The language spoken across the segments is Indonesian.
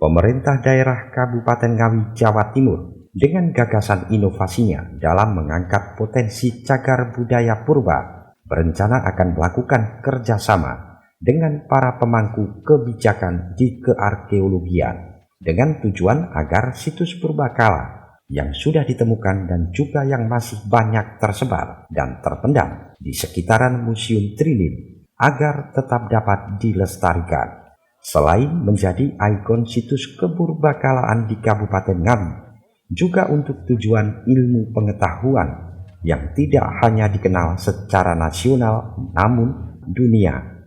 Pemerintah daerah Kabupaten Ngawi, Jawa Timur dengan gagasan inovasinya dalam mengangkat potensi cagar budaya purba berencana akan melakukan kerjasama dengan para pemangku kebijakan di kearkeologian dengan tujuan agar situs purbakala yang sudah ditemukan dan juga yang masih banyak tersebar dan terpendam di sekitaran Museum Trinil agar tetap dapat dilestarikan. Selain menjadi ikon situs kepurbakalaan di Kabupaten Ngawi, juga untuk tujuan ilmu pengetahuan yang tidak hanya dikenal secara nasional namun dunia.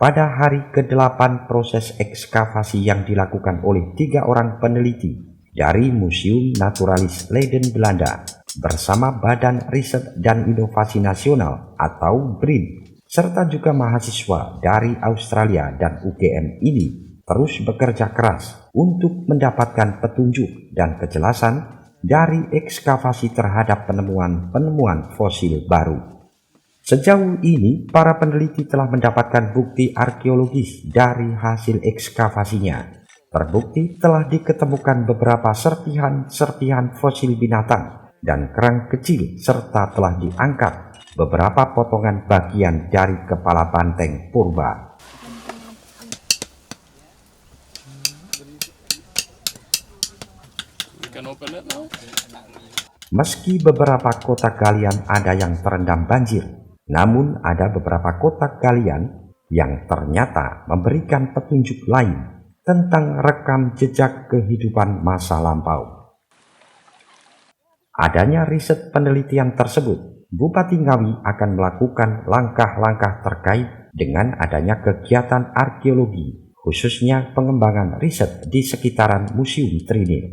Pada hari ke-8 proses ekskavasi yang dilakukan oleh 3 orang peneliti dari Museum Naturalis Leiden Belanda bersama Badan Riset dan Inovasi Nasional atau BRIN serta juga mahasiswa dari Australia dan UGM ini terus bekerja keras untuk mendapatkan petunjuk dan kejelasan dari ekskavasi terhadap penemuan-penemuan fosil baru. Sejauh ini, para peneliti telah mendapatkan bukti arkeologis dari hasil ekskavasinya. Terbukti telah diketemukan beberapa serpihan-serpihan fosil binatang dan kerang kecil serta telah diangkat beberapa potongan bagian dari kepala banteng purba. Meski beberapa kotak galian ada yang terendam banjir, namun ada beberapa kotak galian yang ternyata memberikan petunjuk lain tentang rekam jejak kehidupan masa lampau. Adanya riset penelitian tersebut, Bupati Ngawi akan melakukan langkah-langkah terkait dengan adanya kegiatan arkeologi, khususnya pengembangan riset di sekitaran Museum Trinil.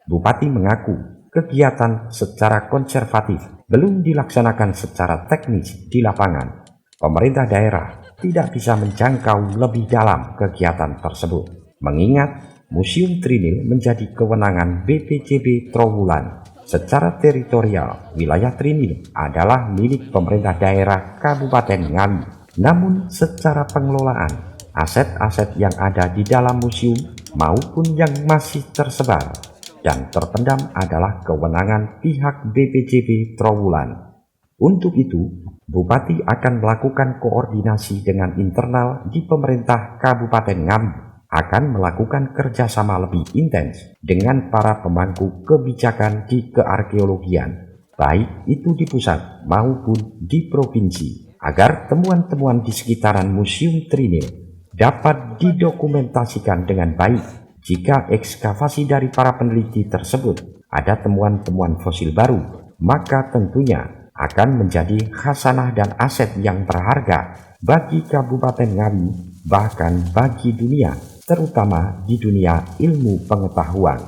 Bupati mengaku kegiatan secara konservatif belum dilaksanakan secara teknis di lapangan. Pemerintah daerah tidak bisa menjangkau lebih dalam kegiatan tersebut, mengingat Museum Trinil menjadi kewenangan BPJB Trowulan. Secara teritorial, wilayah Trinil adalah milik pemerintah daerah Kabupaten Ngawi. Namun secara pengelolaan, aset-aset yang ada di dalam museum maupun yang masih tersebar dan terpendam adalah kewenangan pihak BPJB Trowulan. Untuk itu, Bupati akan melakukan koordinasi dengan internal di pemerintah Kabupaten Ngawi, akan melakukan kerjasama lebih intens dengan para pemangku kebijakan di kearkeologian, baik itu di pusat maupun di provinsi, agar temuan-temuan di sekitaran Museum Trinil dapat didokumentasikan dengan baik. Jika ekskavasi dari para peneliti tersebut ada temuan-temuan fosil baru, maka tentunya akan menjadi khasanah dan aset yang berharga bagi Kabupaten Ngawi, bahkan bagi dunia, terutama di dunia ilmu pengetahuan.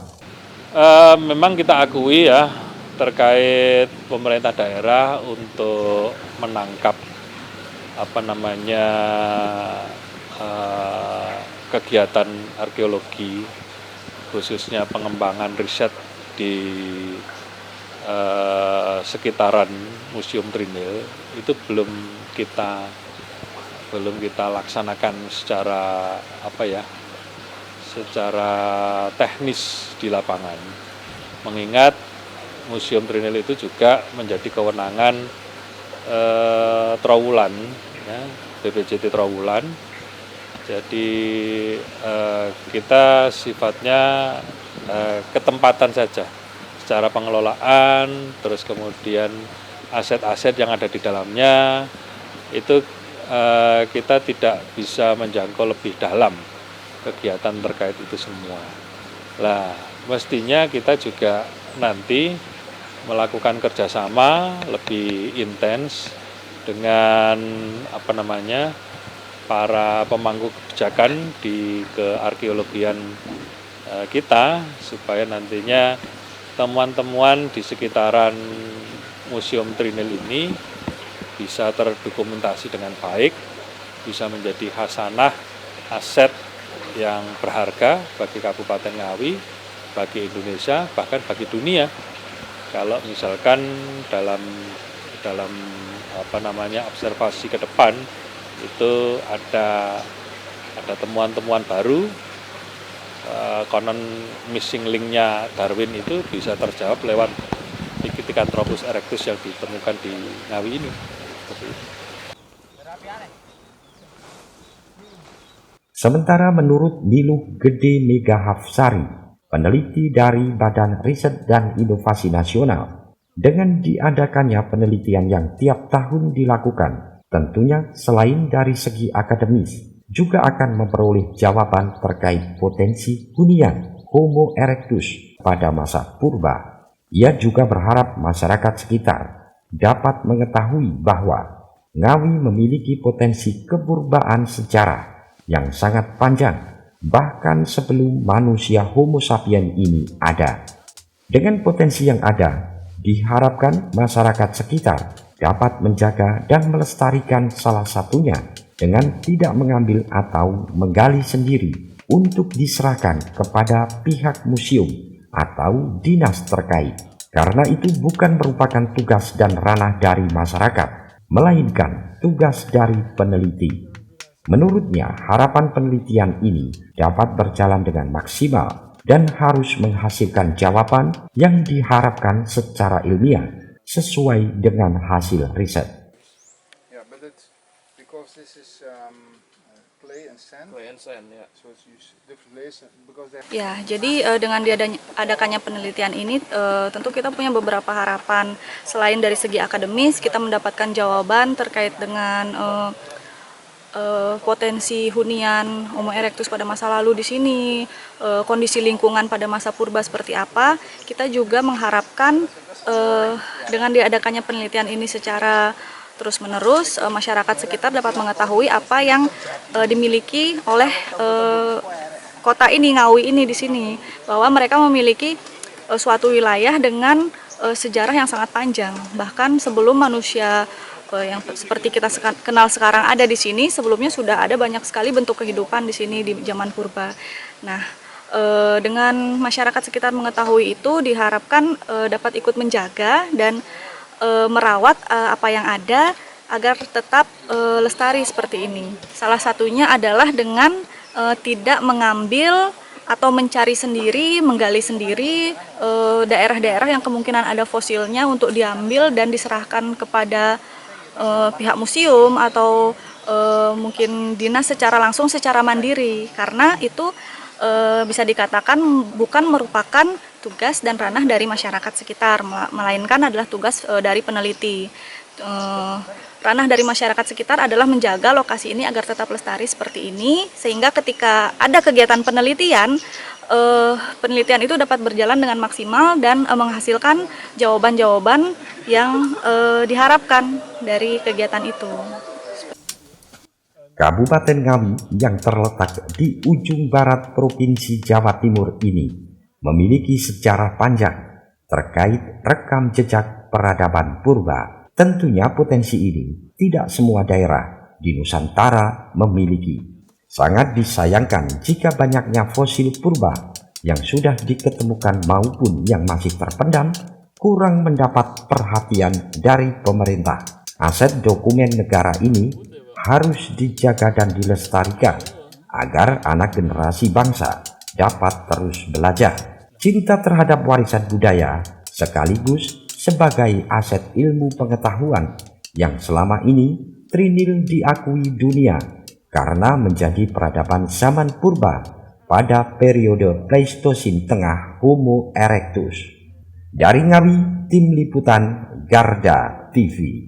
Memang kita akui ya, terkait pemerintah daerah untuk menangkap kegiatan arkeologi, khususnya pengembangan riset di sekitaran Museum Trinil itu belum kita laksanakan secara teknis di lapangan, mengingat Museum Trinil itu juga menjadi kewenangan Trowulan, ya, BPJT Trowulan. Jadi kita sifatnya ketempatan saja secara pengelolaan, terus kemudian aset-aset yang ada di dalamnya itu kita tidak bisa menjangkau lebih dalam kegiatan terkait itu semua. Lah, mestinya kita juga nanti melakukan kerjasama lebih intens dengan para pemangku kebijakan di kearkeologian kita, supaya nantinya temuan-temuan di sekitaran Museum Trinil ini bisa terdokumentasi dengan baik, bisa menjadi khasanah aset yang berharga bagi Kabupaten Ngawi, bagi Indonesia, bahkan bagi dunia. Kalau misalkan dalam observasi ke depan itu ada temuan-temuan baru, konon missing linknya Darwin itu bisa terjawab lewat Pithecanthropus erectus yang ditemukan di Ngawi ini. Sementara menurut Niluh Gede Megahafsari, peneliti dari Badan Riset dan Inovasi Nasional, dengan diadakannya penelitian yang tiap tahun dilakukan, tentunya selain dari segi akademis, juga akan memperoleh jawaban terkait potensi hunian Homo erectus pada masa purba. Ia juga berharap masyarakat sekitar dapat mengetahui bahwa Ngawi memiliki potensi kepurbaan sejarah yang sangat panjang, bahkan sebelum manusia Homo sapiens ini ada. Dengan potensi yang ada, diharapkan masyarakat sekitar dapat menjaga dan melestarikan salah satunya dengan tidak mengambil atau menggali sendiri untuk diserahkan kepada pihak museum atau dinas terkait, karena itu bukan merupakan tugas dan ranah dari masyarakat, melainkan tugas dari peneliti. Menurutnya, harapan penelitian ini dapat berjalan dengan maksimal dan harus menghasilkan jawaban yang diharapkan secara ilmiah sesuai dengan hasil riset. Yeah, but it's because this is clay and sand. Clay and sand, ya. So it's used different layers because they. Ya, jadi dengan diadakannya penelitian ini tentu kita punya beberapa harapan. Selain dari segi akademis, kita mendapatkan jawaban terkait dengan potensi hunian Homo erectus pada masa lalu di sini, kondisi lingkungan pada masa purba seperti apa. Kita juga mengharapkan dengan diadakannya penelitian ini secara terus-menerus, masyarakat sekitar dapat mengetahui apa yang dimiliki oleh kota ini, Ngawi ini di sini, bahwa mereka memiliki suatu wilayah dengan sejarah yang sangat panjang. Bahkan sebelum manusia yang seperti kita kenal sekarang ada di sini, sebelumnya sudah ada banyak sekali bentuk kehidupan di sini di zaman purba. Nah, dengan masyarakat sekitar mengetahui itu, diharapkan dapat ikut menjaga dan merawat apa yang ada agar tetap lestari seperti ini. Salah satunya adalah dengan tidak mengambil atau mencari sendiri, menggali sendiri daerah-daerah yang kemungkinan ada fosilnya untuk diambil dan diserahkan kepada pihak museum atau mungkin dinas secara langsung, secara mandiri, karena itu bisa dikatakan bukan merupakan tugas dan ranah dari masyarakat sekitar, melainkan adalah tugas dari peneliti. Ranah dari masyarakat sekitar adalah menjaga lokasi ini agar tetap lestari seperti ini, sehingga ketika ada kegiatan penelitian, penelitian itu dapat berjalan dengan maksimal dan menghasilkan jawaban-jawaban yang diharapkan dari kegiatan itu. Kabupaten Ngawi yang terletak di ujung barat Provinsi Jawa Timur ini memiliki sejarah panjang terkait rekam jejak peradaban purba. Tentunya potensi ini tidak semua daerah di Nusantara memiliki. Sangat disayangkan jika banyaknya fosil purba yang sudah diketemukan maupun yang masih terpendam kurang mendapat perhatian dari pemerintah. Aset dokumen negara ini harus dijaga dan dilestarikan agar anak generasi bangsa dapat terus belajar. Cinta terhadap warisan budaya sekaligus sebagai aset ilmu pengetahuan yang selama ini trinil diakui dunia karena menjadi peradaban zaman purba pada periode Pleistosin Tengah Homo erectus. Dari Ngawi, Tim Liputan Garda TV.